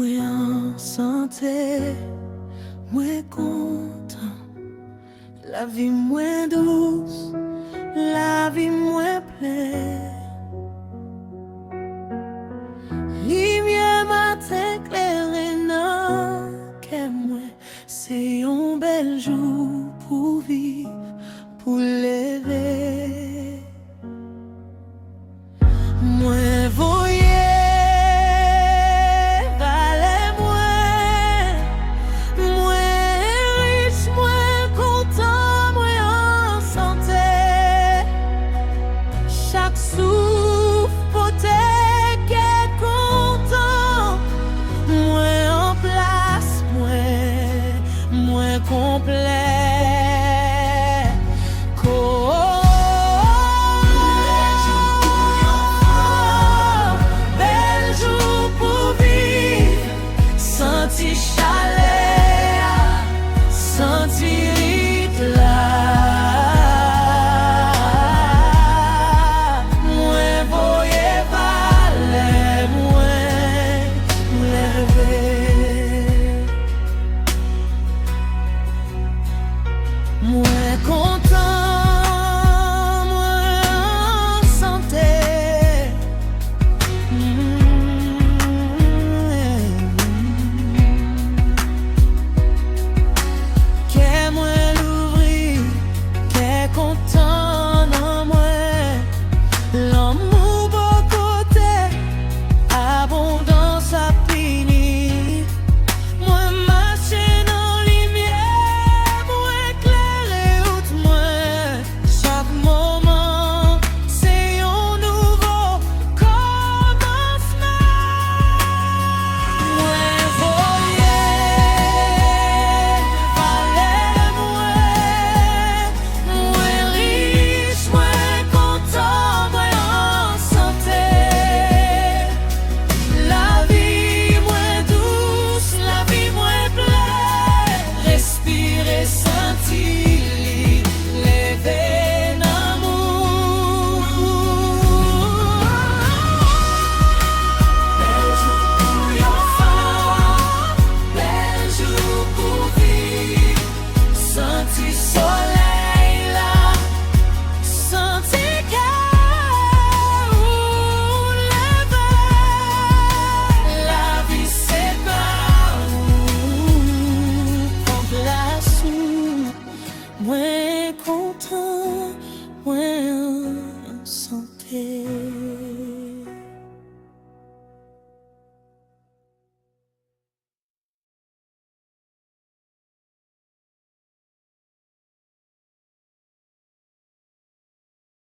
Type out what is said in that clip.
Mwen en santé, mwen kontan. La vi mwen douce, la vi mwen ple. Lumière matin claire nan ke mwen. Se yon bel jour pour vivre, pour lever. Mwen voye souffle pote ke content. Mwen en place, mwen complet. Bel jour pour vivre, senti chalet, senti rit la. Mwen kontan, mwen en santé. Ke mwen l'ouvri, ke kontan nan mwen. L'amour bon côté, abondance a fini. Mwen marche nan lumière, mwen éclairé out mwen. Chaque moment, c'est un nouveau commencement. Mwen voye vale mwen. Mwen riche, mwen content, mwen en santé. La vie moins douce, la vie moins pleine. Respirer, sentir, lever l'amour. Bel jour pour yon femme, bel jour pour vivre. Sentir soleil là, sentir cœur lever. La vie c'est pas où, en place où, mwen kontan.